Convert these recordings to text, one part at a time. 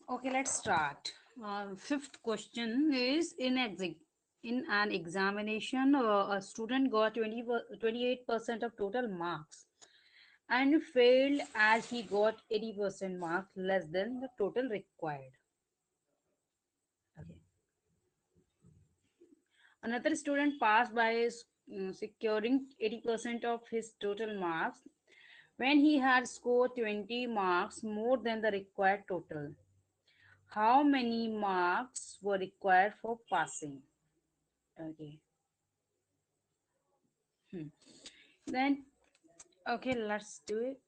Okay, let's start. Fifth question is in an examination, a student got 28% of total marks and failed as he got 80% marks less than the total required. Okay. Another student passed by securing 80% of his total marks when he had scored 20 marks more than the required total. How many marks were required for passing? Okay. Hmm. Then, okay, let's do it.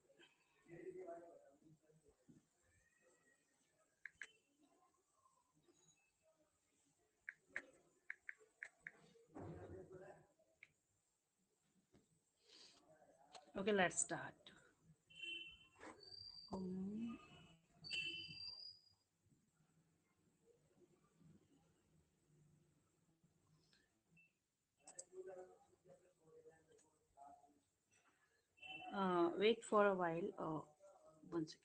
Okay, let's start. Um, wait for a while. One second.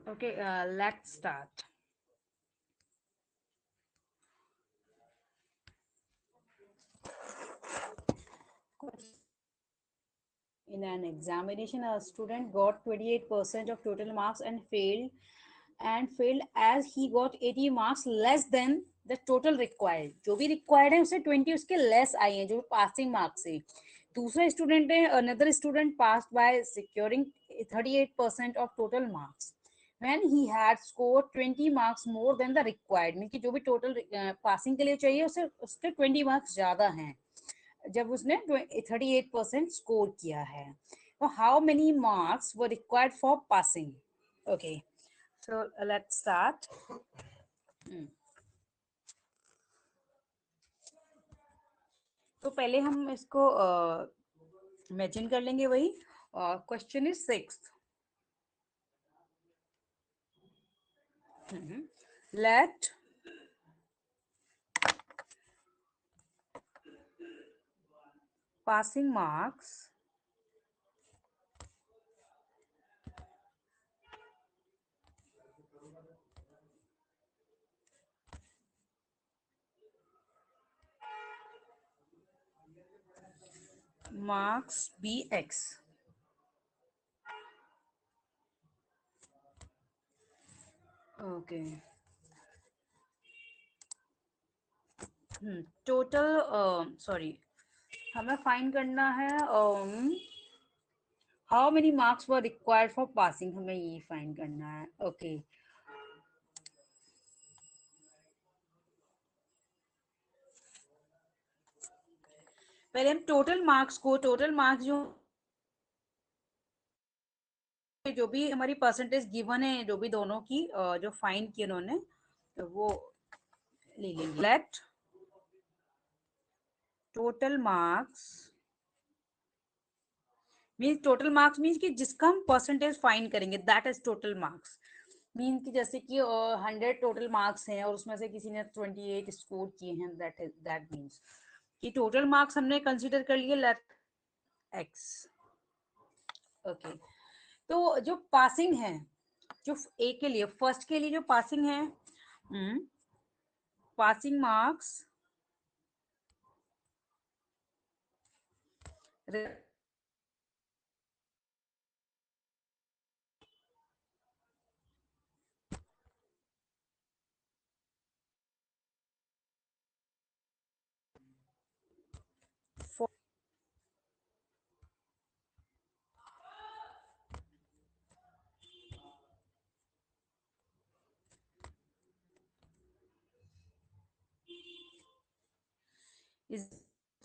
Okay, let's start. In an examination, a student got 28% of total marks and failed as he got 80 marks less than the total required. जो भी required है उसे 20 उसके less आए हैं जो passing marks है. दूसरा स्टूडेंट है another student passed by securing 38% of total marks when he had scored 20 marks more than the required. Mean कि जो भी टोटल पासिंग के लिए चाहिए उसे उसके 20 मार्क्स ज्यादा हैं जब उसने 38% स्कोर किया है. तो how many marks were required for passing? Okay, so let's start. तो पहले हम इसको इमेजिन कर लेंगे. वही question is six. Let passing marks marks be x. Okay. Total sorry, हमें फाइंड करना है how many marks were required for passing. हमें ये फाइंड करना है. ओके. पहले हम टोटल मार्क्स जो भी हमारी परसेंटेज गिवन है जो भी दोनों की जो फाइंड की उन्होंने तो वो ले लेंगे. लेट टोटल मार्क्स मीन्स कि जिसका हम परसेंटेज फाइंड करेंगे that is total marks. Mean कि जैसे कि 100 टोटल मार्क्स हैं और उसमें से किसी ने 28 स्कोर किए हैं, दैट मीन्स कि टोटल मार्क्स हमने कंसिडर कर लिए, लेट एक्स। ओके, तो जो पासिंग है, जो ए के लिए, फर्स्ट के लिए जो पासिंग है, पासिंग मार्क्स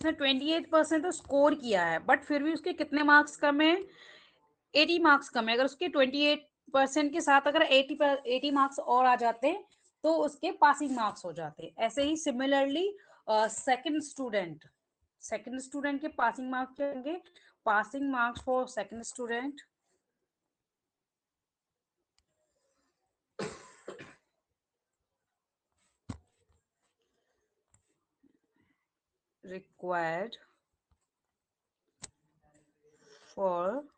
उसने 28% तो स्कोर किया है, बट फिर भी उसके कितने मार्क्स कम है? 80 मार्क्स कम है। अगर उसके 28% के साथ अगर 80 मार्क्स और आ जाते तो उसके पासिंग मार्क्स हो जाते। ऐसे ही सिमिलरली सेकंड स्टूडेंट के पासिंग मार्क्स क्या होंगे? Passing marks for second student required for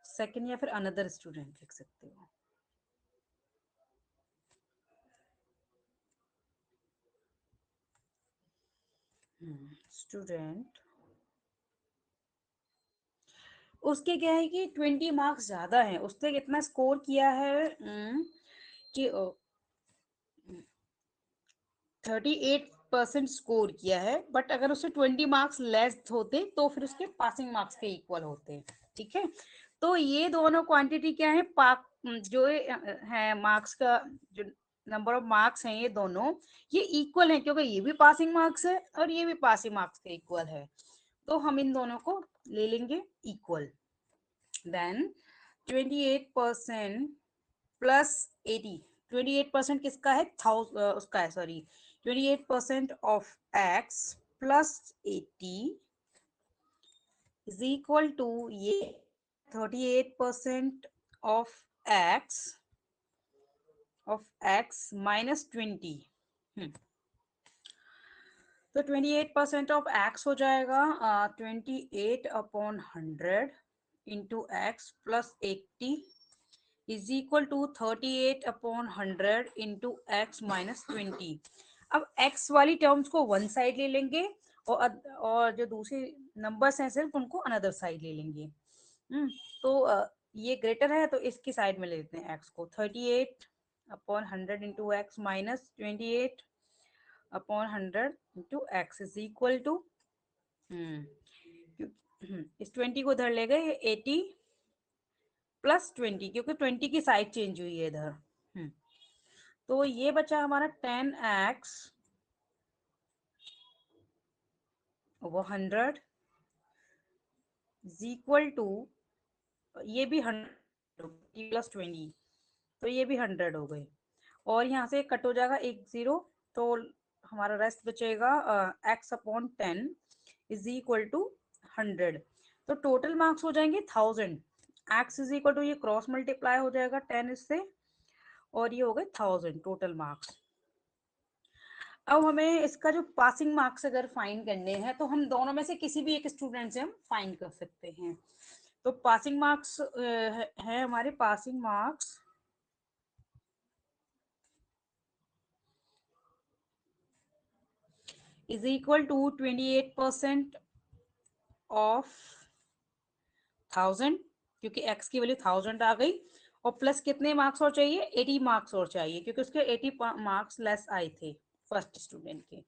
second, या फिर अनदर स्टूडेंट लिख सकते हो। स्टूडेंट, उसके क्या है कि 20 मार्क्स ज्यादा है, उसने कितना स्कोर किया है? कि 38% स्कोर किया है, बट अगर उससे 20 मार्क्स लेस होते तो फिर उसके पासिंग मार्क्स के इक्वल होते। ठीक है, तो ये दोनों क्वांटिटी क्या है? जो है मार्क्स का, जो नंबर ऑफ मार्क्स हैं, ये दोनों ये इक्वल है, क्योंकि ये भी पासिंग मार्क्स है और ये भी पासिंग मार्क्स के इक्वल है। तो हम इन दोनों को ले लेंगे इक्वल। देन 28% प्लस 80, 28% किसका है? उसका है, sorry, 28% of X plus 80 is equal to ये 38% ऑफ एक्स माइनस 20। तो 28% ऑफ एक्स हो जाएगा 28/100 into X plus 80 is equal to 38/100 into X minus 20। अब एक्स वाली टर्म्स को वन साइड ले लेंगे, और जो दूसरे नंबर्स हैं सिर्फ उनको अनदर साइड ले लेंगे। तो ये ग्रेटर है तो इसकी साइड में ले लेते हैं एक्स को। 38/100 into X minus 28/100 into X is equal to, इस 20 को उधर ले गए, 80 प्लस 20, क्योंकि 20 की साइड चेंज हुई है इधर। तो ये बचा हमारा 10x over 100 is equal to, ये भी 100 प्लस 20, तो ये भी 100 हो गई, और यहाँ से कट हो जाएगा एक जीरो, तो हमारा रेस्ट बचेगा x/10 इज इक्वल टू 100। तो टोटल मार्क्स हो जाएंगे 1000। एक्स इज इक्वल टू, ये क्रॉस मल्टीप्लाई हो जाएगा 10 इससे, और ये हो गए 1000 टोटल मार्क्स। अब हमें इसका जो पासिंग मार्क्स अगर फाइंड करने हैं तो हम दोनों में से किसी भी एक स्टूडेंट से हम फाइंड कर सकते हैं। तो पासिंग मार्क्स है हमारे, passing marks is equal to 28% of 1000, क्योंकि एक्स की वैल्यू 1000 आ गई, और प्लस कितने मार्क्स और चाहिए? 80 मार्क्स और चाहिए, क्योंकि उसके 80 मार्क्स लेस आए थे फर्स्ट स्टूडेंट के।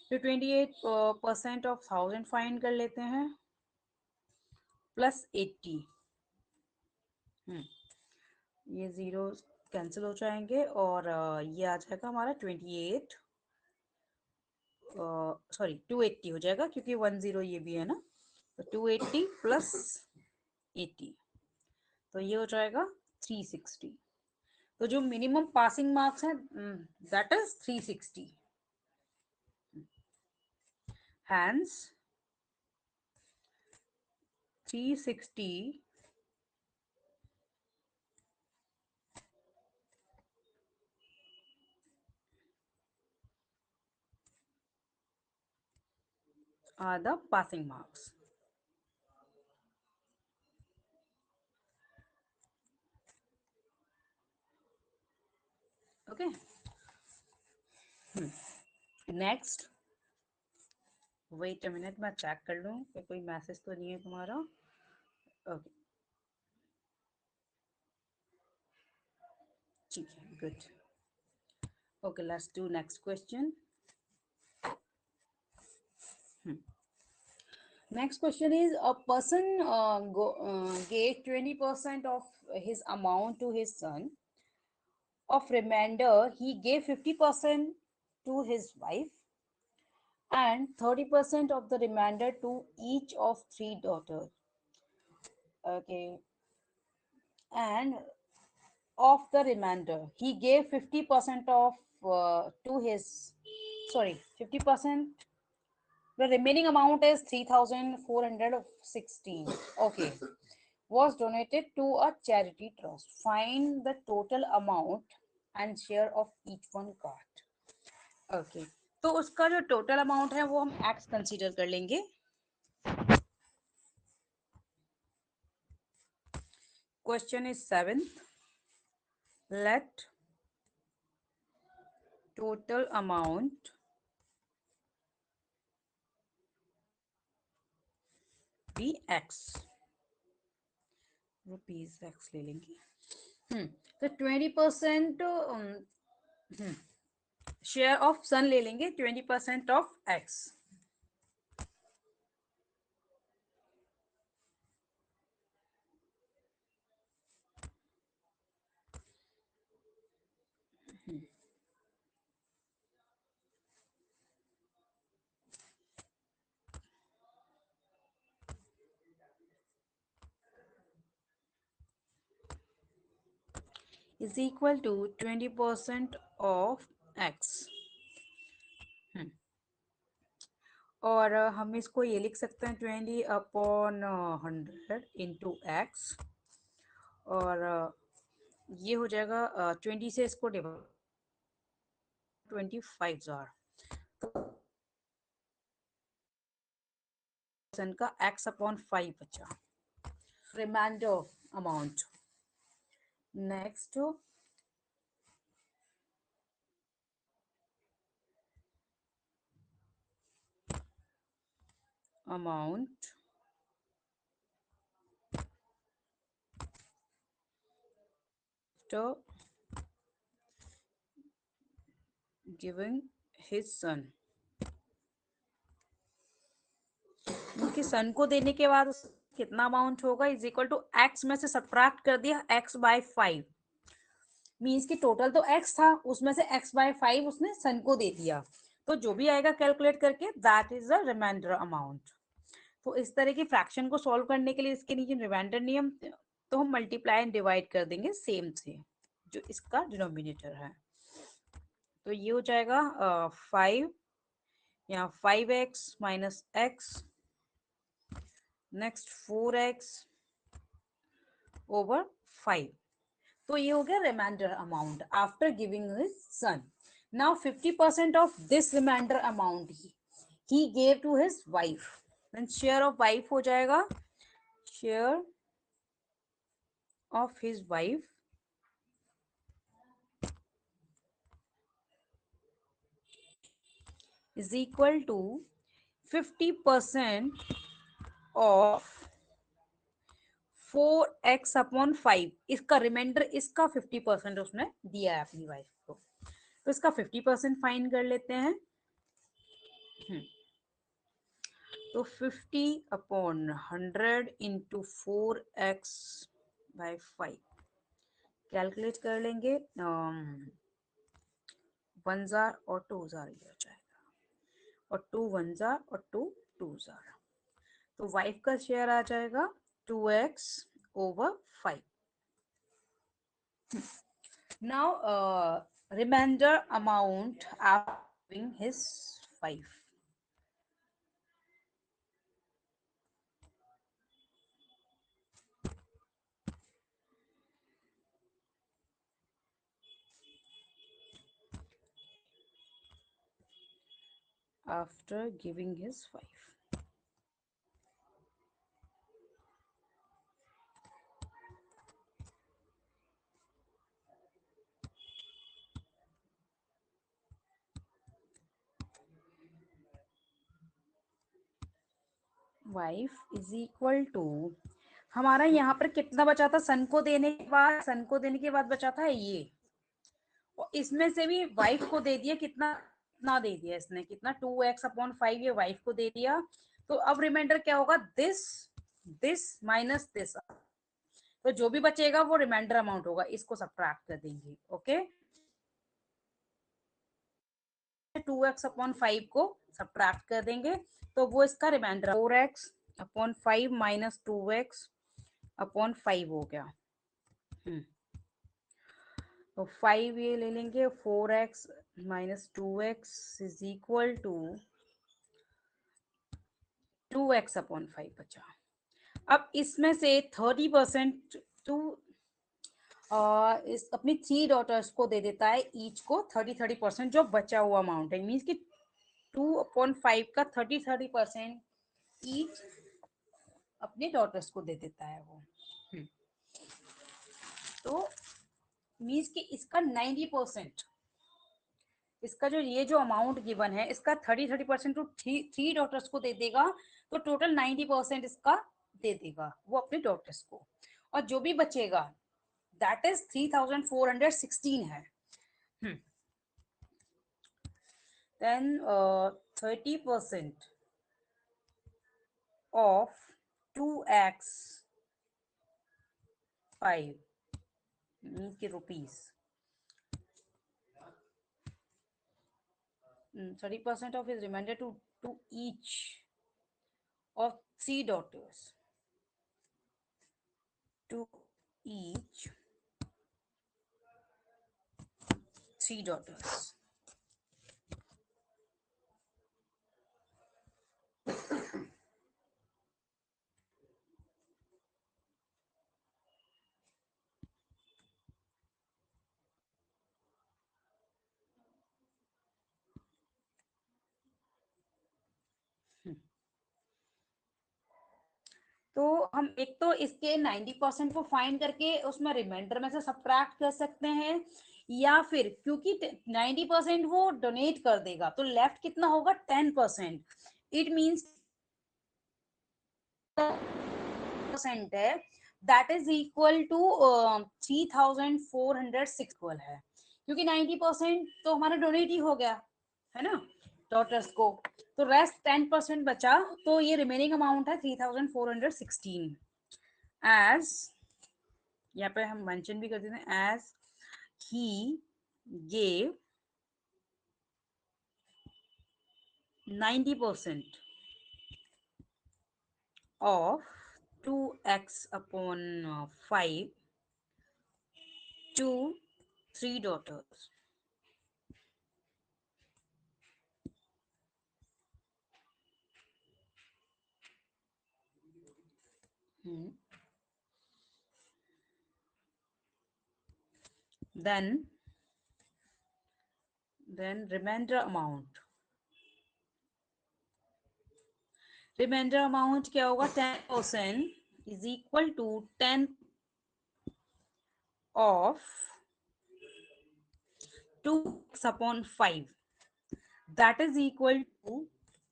तो 28% ऑफ 1000 फाइंड कर लेते हैं, प्लस 80। ये जीरो कैंसिल हो जाएंगे, और ये आ जाएगा हमारा 28, सॉरी 280 हो जाएगा, क्योंकि 10 ये भी है ना। तो 280 प्लस 80, तो ये हो जाएगा 360। तो जो मिनिमम पासिंग मार्क्स है that is 360। Hence 360 are the passing marks. Okay. Next, wait a minute, मैं चेक कर लूँ कि कोई मैसेज तो नहीं है तुम्हारा. ओके, ठीक है, good. Okay, let's do next question. Next question is, a person gave 20% of his amount to his son. Of remainder, he gave 50% to his wife and 30% of the remainder to each of three daughters. Okay, and of the remainder, he gave 50% of to his, sorry, 50%. The remaining amount is 3,416. Okay. Was donated to a charity trust. Find the total amount and share of each one got. Okay. तो उसका जो total amount है वो हम x consider कर लेंगे. Question is seventh. Let total amount be X. Rupees X ले लेंगे. तो 20% शेयर ऑफ सन ले लेंगे. 20% of X. Is equal to 20% of X. और हम इसको ये लिख सकते हैं 20/100 इंटू एक्स. और ये हो जाएगा 20 से इसको डिवाइड 25,000. तो परसेंट का x/5 बचा. Reminder amount. Next, amount to giving his son. उनके सन को देने के बाद कितना अमाउंट होगा इज इक्वल टू एक्स में से सब्ट्रैक्ट कर दिया x/5. मीन्स कि टोटल तो x था, उसमें से x/5 उसने सन को दे दिया. तो जो भी आएगा कैलकुलेट करके that is the reminder amount. तो इस तरह की फ्रैक्शन को सॉल्व करने के लिए इसके नीचे रिमाइंडर नियम, तो हम मल्टीप्लाई एंड डिवाइड कर देंगे सेम से जो इसका डिनोमिनेटर है. तो ये हो जाएगा 5, यहाँ 5x - x, नेक्स्ट 4x/5. तो ये हो गया reminder amount after giving his son. Now 50% of this reminder amount he gave to his wife. Then share of wife हो जाएगा, share of his wife is equal to 50% of 4x/5. इसका reminder, इसका 50% उसने दिया है अपनी वाइफ को. तो इसका 50% फाइन कर लेते हैं. तो 50/100 इंटू 4x/5 कैलकुलेट कर लेंगे. 1,000 और 2,000 ये हो जाएगा, और 2 1 और 2 2. तो वाइफ का शेयर आ जाएगा 2x/5. Now reminder amount after giving his wife. After giving his wife. Wife is equal to, हमारा यहाँ पर कितना बचा था सन को देने के बाद, सन को देने के बाद बचा था ये, और इसमें से भी वाइफ को दे दिया कितना, कितना दे दिया इसने, कितना 2x/5 ये वाइफ को दे दिया। तो अब रिमाइंडर क्या होगा, दिस माइनस दिस, तो जो भी बचेगा वो रिमाइंडर अमाउंट होगा, इसको सब्ट्रैक्ट कर देंगे। ओके, 2x/5 को सब्ट्रैक्ट कर देंगे, तो वो इसका रिमाइंडर 4x/5 माइनस 2x/5 हो गया। हम्म, तो 5 ये ले लेंगे, 4x minus 2x is equal to 2x/5 बचा। अब इसमें से 30% टू इस अपनी 3 डॉटर्स को दे देता है, ईच को 30-30% जो बचा हुआ अमाउंट है, मीन्स कि 2/5 का 30-30% ईच अपने डॉटर्स को दे देता है वो। हम्म, तो मीन्स कि इसका 90%, इसका जो ये जो अमाउंट गिवन है इसका 30-30% टू थ्री डॉटर्स को दे देगा, तो टोटल 90% इसका दे देगा वो अपने डॉटर्स को, और जो भी बचेगा दैट इज 3416 है। देन 30% ऑफ 2x/5 मीन के rupees, 30% of his remainder to each of 3 daughters, to each 3 daughters. तो हम एक तो इसके 90% को फाइंड करके उसमें रिमाइंडर में से सब्ट्रैक्ट कर सकते हैं, या फिर क्योंकि 90% वो डोनेट कर देगा तो लेफ्ट कितना होगा 10%, इट मीन्स परसेंट है, दैट इज इक्वल टू 3406 है, क्योंकि 90% तो हमारा डोनेट ही हो गया है ना डॉटर्स को, तो रेस्ट 10% बचा, तो ये रिमेनिंग अमाउंट है 3416, एज यहाँ पे हम मेंशन भी कर देते हैं, as he gave 90% of 2x/5 to 3 daughters. Hmm. Then remainder amount क्या होगा, 10% is equal to 10 of 2x/5, that is equal to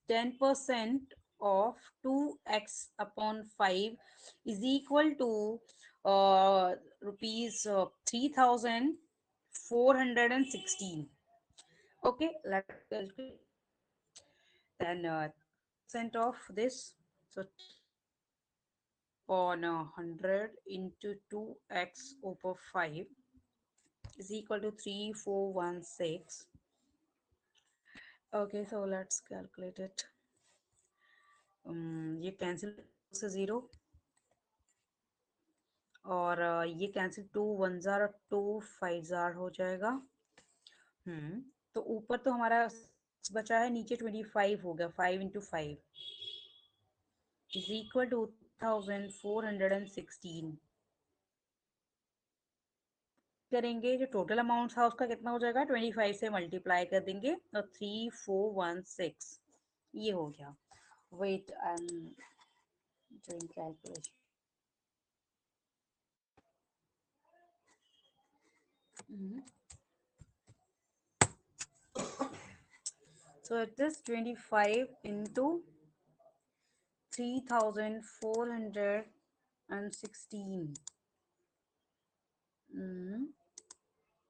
10% of 2x/5 is equal to rupees 3416. Okay, let's calculate. Then percent of this, so on 100 into 2x/5 is equal to 3416. Okay, so let's calculate it. ये cancel से 0, और ये cancel 2 1 jar और 2 5 jar हो जाएगा। तो ऊपर तो हमारा बचा है, नीचे 25 हो गया, 5 into 5 इज इक्वल टू 1416। करेंगे जो टोटल अमाउंट था उसका कितना हो जाएगा, 25 से मल्टीप्लाई कर देंगे और 3416 ये हो गया। Wait, I am doing calculation. So it is 25 into 3,416. Mm,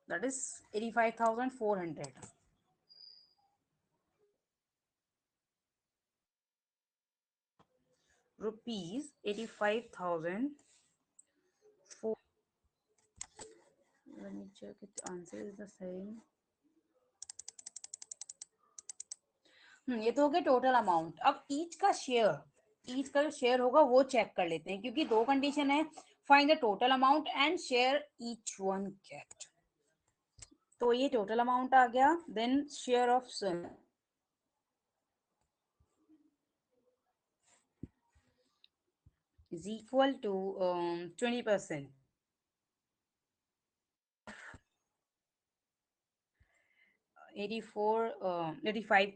that is 85,400 rupees. 85,000. Let me check if the answer is the same. ये तो हो गया टोटल अमाउंट. अब ईच का जो शेयर होगा वो चेक कर लेते हैं, क्योंकि दो कंडीशन है. Find the total amount and share each one get. तो ये टोटल अमाउंट आ गया. Then share of son is equal to 20%. 84 85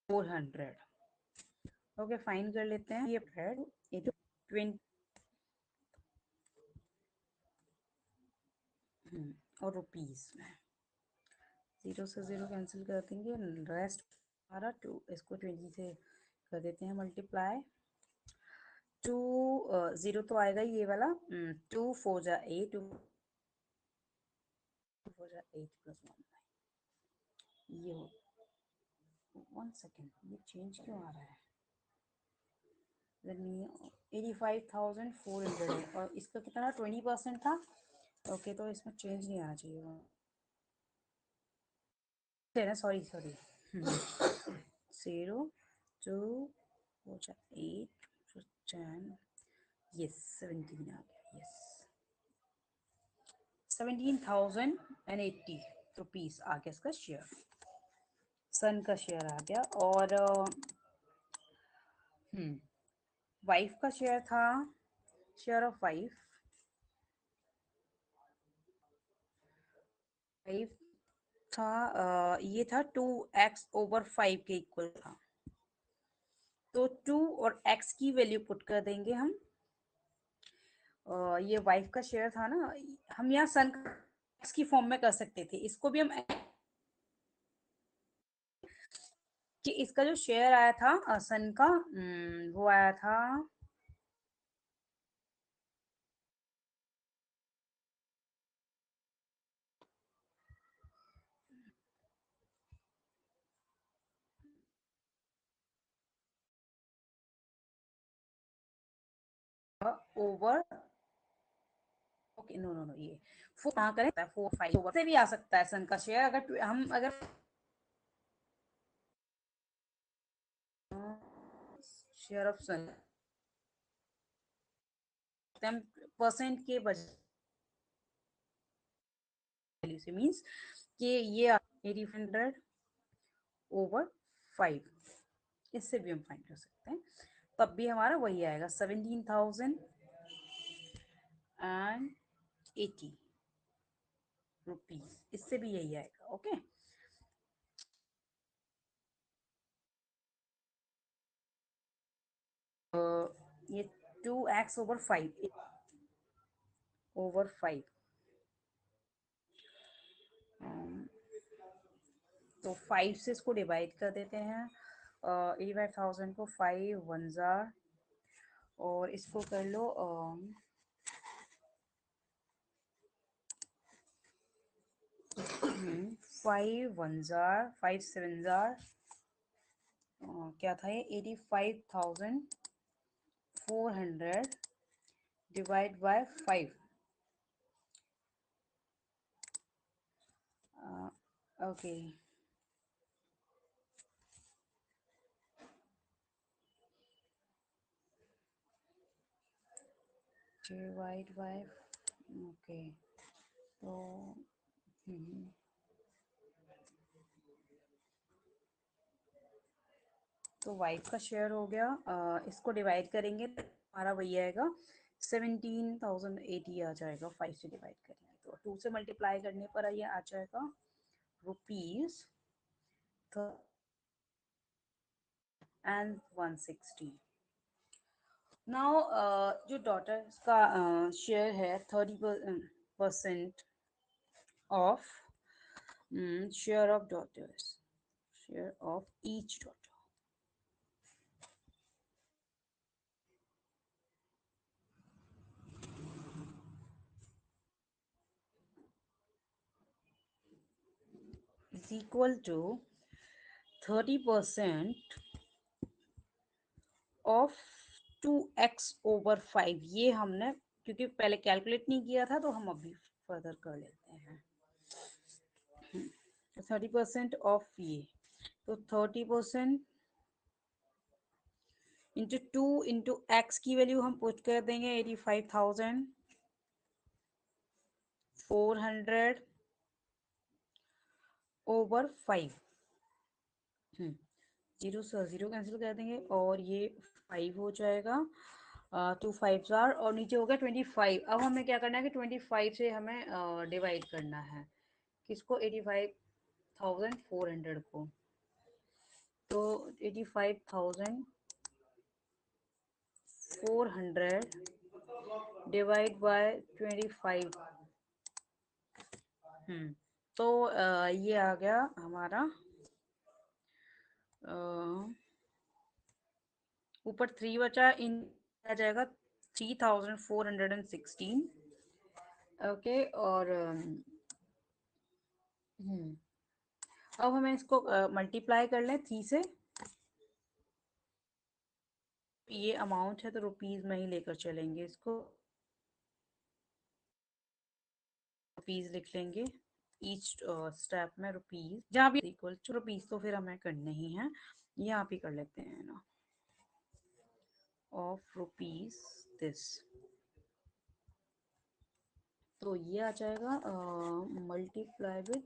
400. Okay, fine कर लेते हैं. ये 20 और रुपीस में जीरो से जीरो कैंसिल कर देंगे. रेस्ट हमारा टू, इसको 20 से कर देते हैं मल्टीप्लाई. टू जीरो तो आएगा ही ये वाला. टू फोर जा एट, टू फोर जा एट प्लस वन. ये हो. वन सेकेंड, ये चेंज क्यों आ रहा है. 85,400 है और इसका कितना 20% था. ओके, तो इसमें चेंज नहीं आना चाहिए. ना, सॉरी सॉरी. जीरो टू हो जाए एट, फिर 10. यस, 17 आ गया. यस, 17,080 आ गया इसका शेयर. सन का शेयर आ गया. और वाइफ का शेयर था. Share of wife. वाइफ था ये था 2x/5 के इक्वल था. तो 2 और x की वैल्यू पुट कर देंगे हम. ये वाइफ का शेयर था ना. हम यहाँ सन x की फॉर्म में कर सकते थे. इसको भी हम कि इसका जो शेयर आया था सन का, वो आया था over. Okay, no no no, ये फोर कहाँ करें. 4 5 ओवर से भी आ सकता है सन का शेयर. अगर हम अगर शेयर ऑफ सन परसेंट के बजाय वैल्यू से मीन्स कि ये 800/5. इससे भी हम फाइंड कर सकते हैं. तब भी हमारा वही आएगा 17,080 रुपीज. इससे भी यही आएगा. ओके. ये 2x/5 ओवर 5. तो 5 से इसको डिवाइड कर देते हैं. 85,000 को 5 वन जार. और इसको कर लो 5 वन जार, 5 7 जार. क्या था ये 85,400 divide by 5. Okay, divide by. Okay, तो तो वाइफ का शेयर हो गया. इसको डिवाइड करेंगे तो हमारा वही आएगा 17,080 आ जाएगा. 5 से डिवाइड करेंगे तो 2 से मल्टीप्लाई करने पर ये आ जाएगा रुपीज एंड 160. नाउ जो डॉटर का शेयर है 30% of Share of daughters. Share of each daughter is equal to 30% of 2x/5। ये हमने क्योंकि पहले कैलकुलेट नहीं किया था तो हम अभी फर्दर कर लेते हैं। 30% ऑफ ये, तो 30% इंटू 2 इंटू एक्स की वैल्यू हम पुट कर देंगे 85,400 ओवर 5। जीरो से जीरो कैंसिल कर देंगे और ये 5 हो जाएगा। 2 5 और नीचे हो गया 25। अब हमें क्या करना है कि 25 से हमें डिवाइड करना है किसको, 85,400 को। तो 85,400 डिवाइड बाय 25। हम्म तो ये आ गया हमारा, अ, ऊपर 3 बचा, इन आ जाएगा 3,416। ओके, और अब हमें इसको मल्टीप्लाई कर लें 3 से। ये अमाउंट है तो रुपीज में ही लेकर चलेंगे इसको, रुपीज लिख लेंगे ईच स्टेप में रुपीज, जहाँ भी इक्वल टू रुपीज तो फिर हमें करने ही है, यहाँ पे कर लेते हैं ना, ऑफ रुपीज दिस। तो ये आ जाएगा multiply with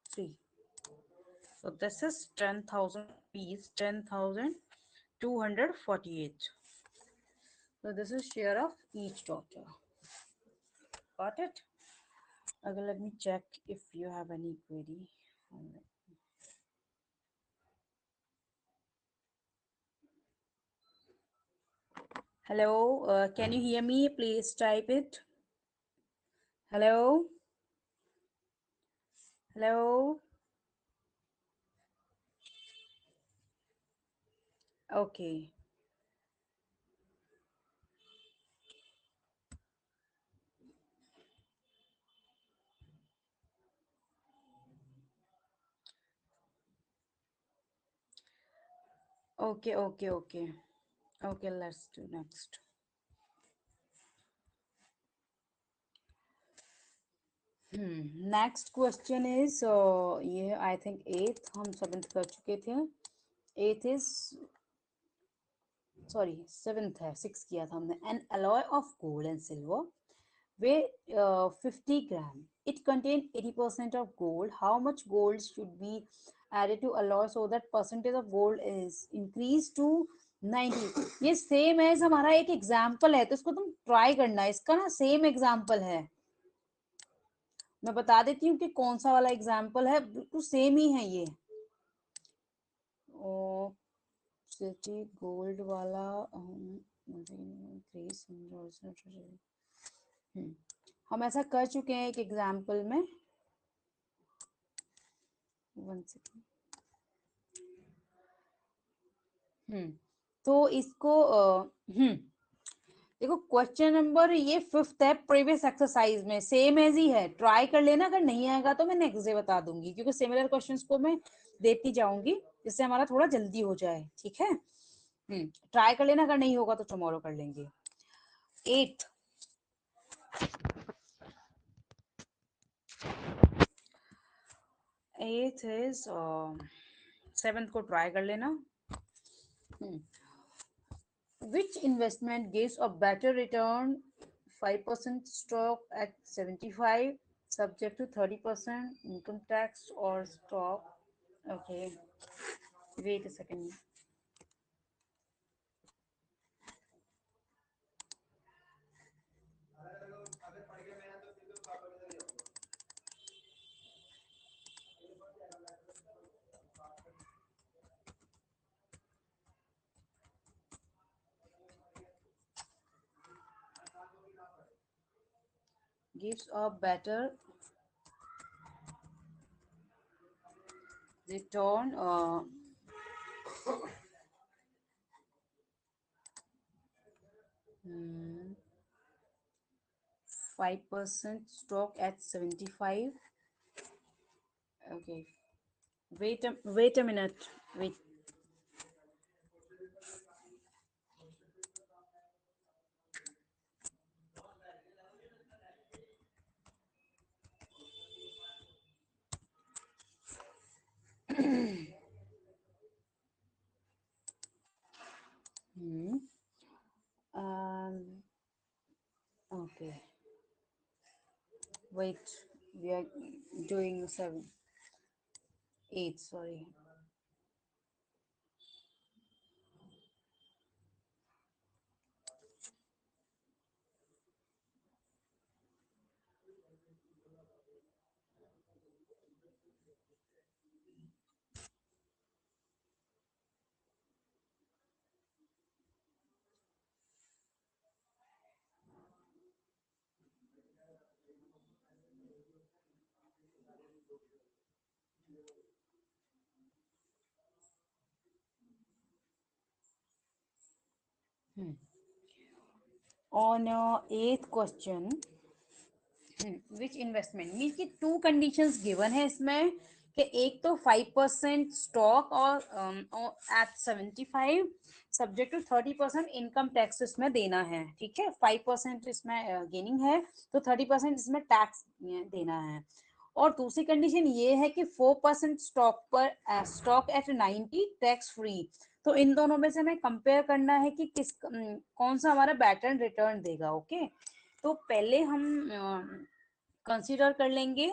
3। So this is 10,000 rupees, 10,248. So this is share of each daughter. Got it? Okay, let me check if you have any query. Hello, can you hear me? Please type it. Hello, hello. Okay, okay, okay, okay. Okay, let's do next. Next question is, ये I think एथ, हम seventh कर चुके थे। Eighth is, sorry seventh है, six किया था हमने। An alloy of gold and silver weigh 50 ग्राम, it contain 80% of gold, how much gold should be added to alloy so that percentage of gold is increase to 90। ये same as हमारा एक example है, तो इसको तुम ट्राई करना है, इसका ना सेम एग्जाम्पल है। मैं बता देती हूँ कि कौन सा वाला एग्जाम्पल है, बिल्कुल सेम ही है ये। ओ, सिटी गोल्ड वाला, हम ऐसा कर चुके हैं एक एग्जाम्पल में। 1 सेकेंड। तो इसको देखो, क्वेश्चन नंबर ये फिफ्थ है, प्रीवियस एक्सरसाइज में सेम एज ही है, ट्राई कर लेना। अगर नहीं आएगा तो मैं नेक्स्ट डे बता दूंगी, क्योंकि सिमिलर क्वेश्चंस को मैं देती जाऊंगी, जिससे हमारा थोड़ा जल्दी हो जाए। ठीक है, ट्राई कर लेना, अगर नहीं होगा तो टुमारो कर लेंगे। एट, एट इज, सेवेंथ को ट्राई कर लेना। Which investment gives a better return? 5% stock at 75, subject to 30% income tax or stock. Okay, wait a second. Gives a better return 5% stock at 75. Okay, wait a minute. Wait. Hmm. Um. Okay. Wait. We are doing seven, eight. Sorry. Hmm. On eighth question, which investment mean की two conditions given है इसमें कि एक तो 5% stock और at 75 subject to 30% income tax इसमें देना है. ठीक है, 5% इसमें गेनिंग है तो 30% इसमें टैक्स देना है. और दूसरी कंडीशन ये है कि 4% स्टॉक पर स्टॉक एट 90 टैक्स फ्री. तो इन दोनों में से हमें कंपेयर करना है कि कौन सा हमारा बेटर रिटर्न देगा. ओके, तो पहले हम कंसीडर कर लेंगे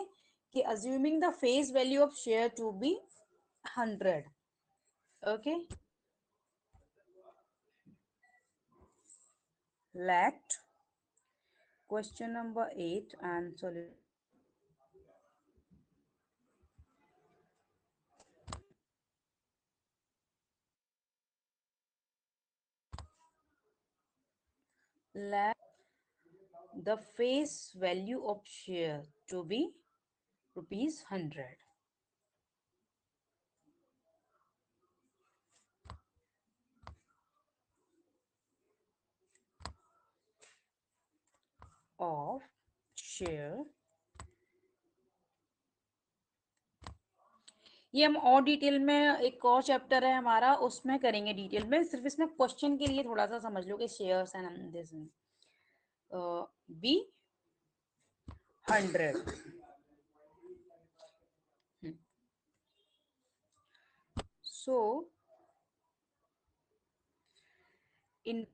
कि assuming the face value of share to be 100. Okay, let question number 8 and solution. Let the face value of share to be rupees 100 of share. ये हम और डिटेल में एक और चैप्टर है हमारा उसमें करेंगे डिटेल में. सिर्फ इसमें क्वेश्चन के लिए थोड़ा सा समझ लो कि shares and this be 100. So in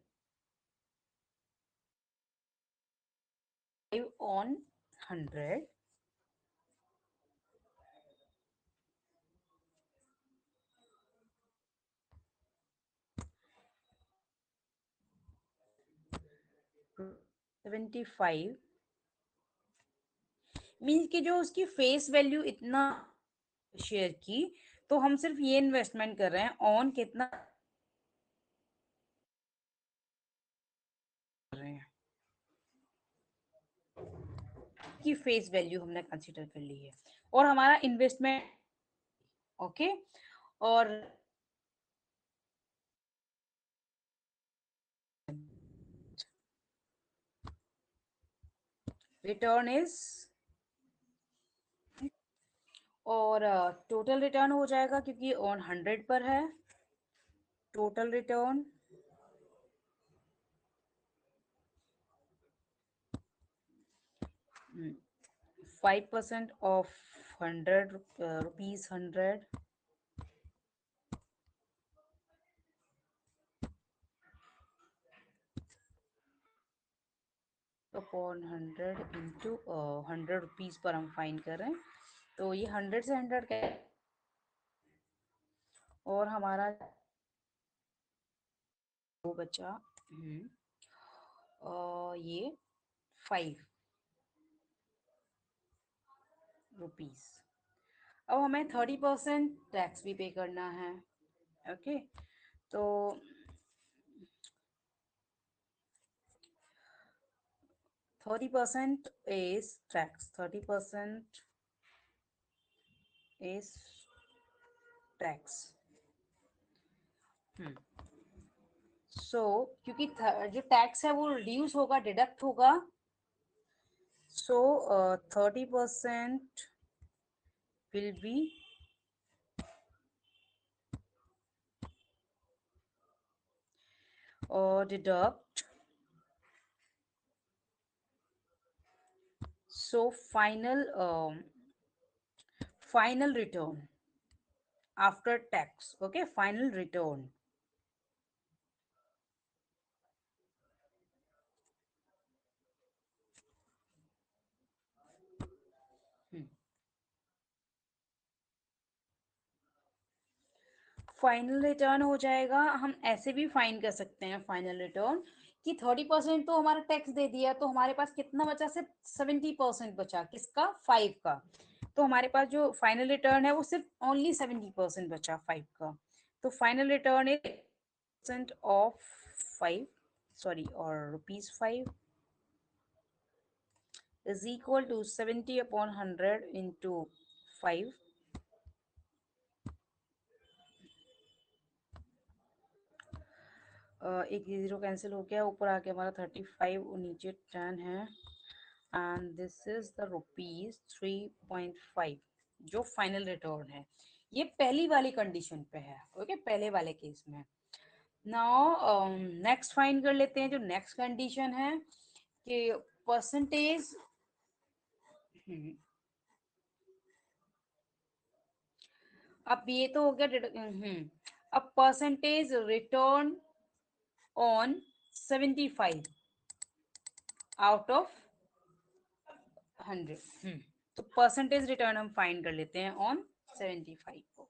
5 on 100, $75 means कि जो उसकी फेस वैल्यू इतना शेयर की, तो हम सिर्फ ये इन्वेस्टमेंट कर रहे हैं ऑन कितना कर रहे हैं की फेस वैल्यू हमने कंसीडर कर ली है और हमारा इन्वेस्टमेंट. ओके, और रिटर्न इज और टोटल रिटर्न हो जाएगा क्योंकि ऑन 100 पर है. Total return 5% of 100 rupees 100 upon 100 into 100 rupees per हम फाइन कर रहे हैं. तो ये 100 से 100 और हमारा वो बचा ये 5 रुपीज. अब हमें 30% टैक्स भी पे करना है. ओके, तो 30% is tax. 30% is tax. So क्योंकि जो टैक्स है वो रिड्यूस होगा, डिडक्ट होगा, so 30% will be deduct. So final return after tax. Okay, final return. Final return हो जाएगा, हम ऐसे भी फाइन कर सकते हैं फाइनल रिटर्न कि 30% तो हमारा टैक्स दे दिया, तो हमारे पास कितना बचा, सिर्फ 70% बचा, किसका, 5 का। तो हमारे पास जो फाइनल रिटर्न है वो सिर्फ ओनली 70% बचा 5 का। तो final return is percent of 5, sorry, और ₹5 is equal to 70 upon 100 into 5। एक जीरो कैंसिल हो गया, ऊपर आके हमारा 35 और नीचे 10 है। एंड दिस इज द ₹3.5 जो फाइनल रिटर्न है। ये पहली वाली कंडीशन पे है, ओके, पहले वाले केस में। नाउ नेक्स्ट फाइन कर लेते हैं, जो नेक्स्ट कंडीशन है कि परसेंटेज, अब ये तो हो गया अब percentage return on 75 out of 100। तो परसेंटेज रिटर्न हम फाइंड कर लेते हैं ऑन 75 को।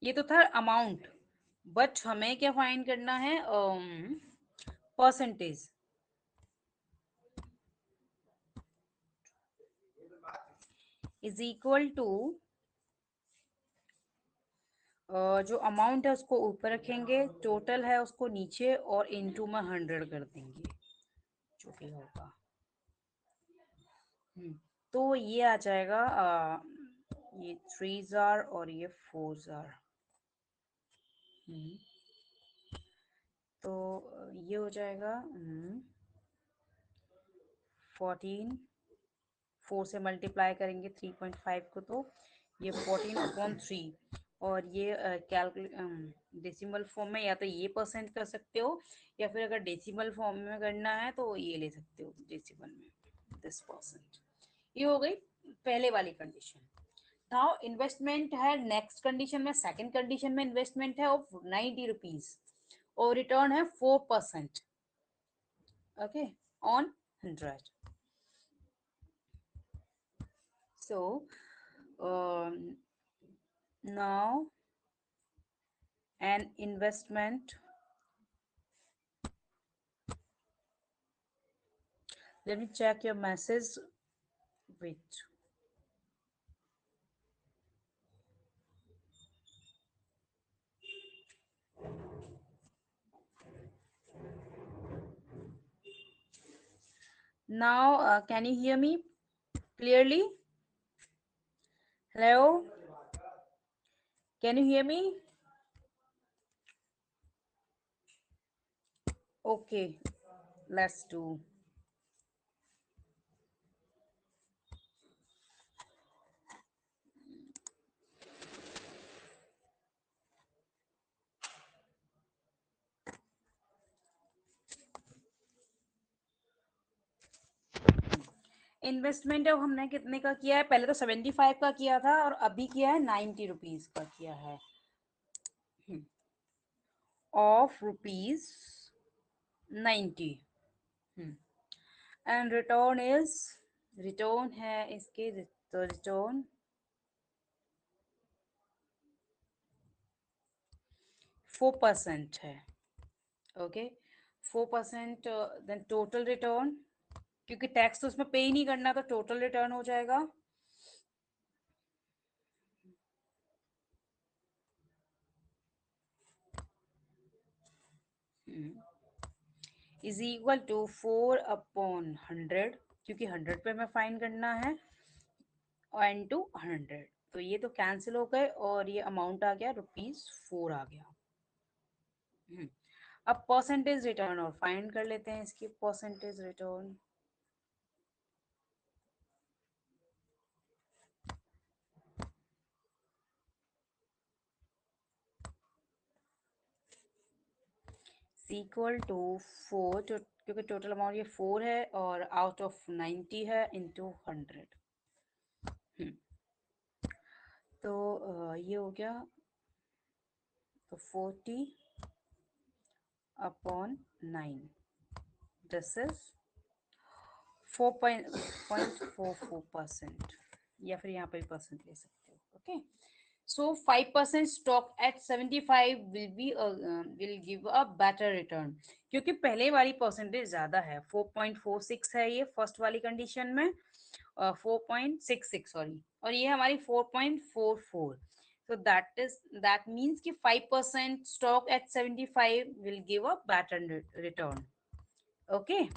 ये तो था अमाउंट, बट हमें क्या फाइंड करना है, परसेंटेज इज इक्वल टू, जो अमाउंट है उसको ऊपर रखेंगे, टोटल है उसको नीचे, और इनटू में 100 कर देंगे, जो भी होगा। तो ये आ जाएगा, ये 3 और ये 4। तो ये हो जाएगा 14, 4 से मल्टीप्लाई करेंगे 3.5 को, तो ये 14/3। और ये कैलकुलेट डेसिमल फॉर्म में, या तो ये परसेंट कर सकते हो, या फिर अगर डेसिमल फॉर्म में करना है तो ये ले सकते हो डेसिमल में, 10%। ये हो गई पहले वाली कंडीशन। नाउ इन्वेस्टमेंट है नेक्स्ट कंडीशन में, सेकंड कंडीशन में इन्वेस्टमेंट है ऑफ ₹90 और रिटर्न है 4%, okay, on 100। So now an investment. Let me check your message. Wait. Now, can you hear me clearly? Hello? Can you hear me? Okay, let's do. Investment अब हमने कितने का किया है, पहले तो 75 का किया था और अभी किया है ₹90 का किया है, of ₹90। And return is, return है इसके, तो रिटर्न 4% है, ओके, 4%। देन टोटल रिटर्न, क्योंकि टैक्स तो उसमें पे ही नहीं करना, तो टोटल रिटर्न हो जाएगा इज इक्वल टू 4/100, क्योंकि 100 पे हमें फाइन करना है, एन टू 100। तो ये तो कैंसिल हो गए और ये अमाउंट आ गया ₹4 आ गया। हम्म, अब परसेंटेज रिटर्न और फाइंड कर लेते हैं इसकी परसेंटेज रिटर्न। इक्वल टू 4, क्योंकि टोटल अमाउंट ये 4 है और आउट ऑफ 90 है, इंटू 100। तो ये हो गया, तो 40/9, दिस इज 4.44%, या फिर यहाँ पे परसेंट ले सकते हो। Okay, so 5% stock at 75 will give a better return, क्योंकि पहले वाली परसेंटेज ज्यादा है, 4.46 है ये फर्स्ट वाली कंडीशन में, 4.66 सॉरी, और ये हमारी 4.44। so that means कि 5% stock at 75 will give a better return. Okay,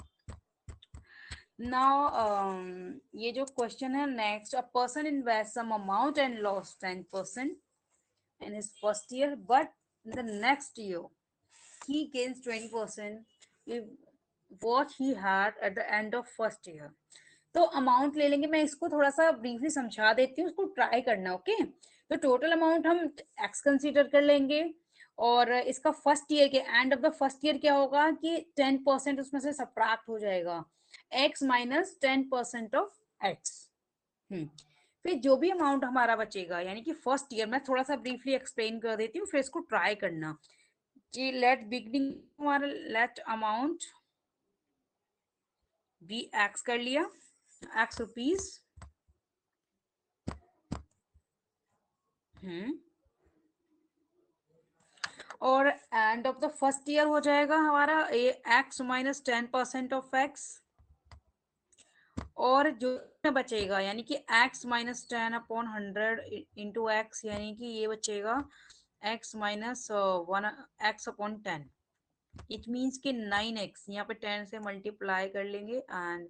now ये जो क्वेश्चन है next, a person invest some amount and loss 10% in his first year, but in the next year he gains 20% if what he had at the end of first year. तो amount ले लेंगे, मैं इसको थोड़ा सा briefly समझा देती हूँ, उसको ट्राई करना। ओके, तो टोटल अमाउंट हम एक्स कंसीडर कर लेंगे, और इसका फर्स्ट ईयर के end of the first year क्या होगा कि 10% उसमें से सब्ट्रैक्ट हो जाएगा, एक्स माइनस 10% ऑफ एक्स। फिर जो भी अमाउंट हमारा बचेगा, यानी कि फर्स्ट ईयर, मैं थोड़ा सा ब्रीफली एक्सप्लेन कर देती हूँ, फिर इसको ट्राई करना कि लेट बिगनिंग हमारा, लेट अमाउंट बी एक्स कर लिया, एक्स रुपीज। हम्म और end of the first year हो जाएगा हमारा एक्स माइनस 10% ऑफ एक्स, और जो बचेगा यानी कि एक्स माइनस 10/100 इंटू एक्स, यानी कि ये बचेगा x minus 1x/10। It means कि 9x, यहाँ पे 10 से मल्टीप्लाई कर लेंगे, एंड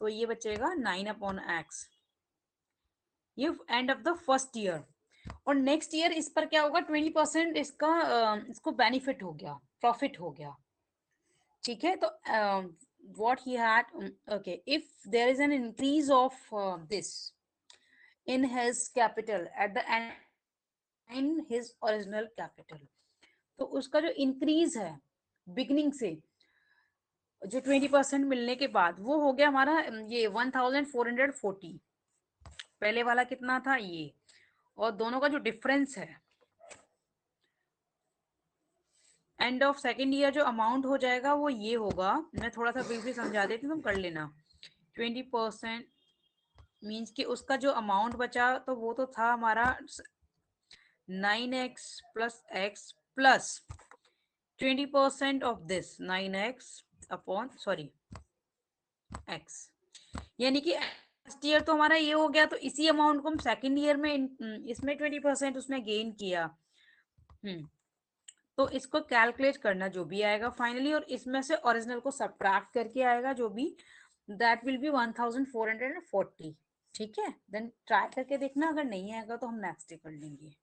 तो ये बचेगा 9/x, ये end of the first year. और नेक्स्ट ईयर इस पर क्या होगा, 20% इसका इसको बेनिफिट हो गया, प्रॉफिट हो गया। ठीक है, तो what he had, okay, if there is an increase of this in his capital at the end in his original capital, तो उसका जो इंक्रीज है बिगनिंग से, जो 20% मिलने के बाद, वो हो गया हमारा ये 1440। पहले वाला कितना था ये, और दोनों का जो डिफरेंस है एंड ऑफ सेकेंड ईयर जो अमाउंट हो जाएगा वो ये होगा। मैं थोड़ा सा ब्रीफली समझा देती हूँ, तुम कर लेना। 20% मीन्स कि उसका जो अमाउंट बचा, तो वो तो था हमारा 9x+x plus 20% of this 9x/x, यानी कि फर्स्ट ईयर तो हमारा ये हो गया, तो इसी अमाउंट को हम सेकेंड ईयर में इसमें 20% उसमें गेन किया। हम्म तो इसको कैलकुलेट करना जो भी आएगा फाइनली, और इसमें से ओरिजिनल को सब्ट्रैक्ट करके आएगा जो भी, दैट विल बी 1440। ठीक है, देन ट्राई करके देखना, अगर नहीं आएगा तो हम नेक्स्ट डे कर लेंगे।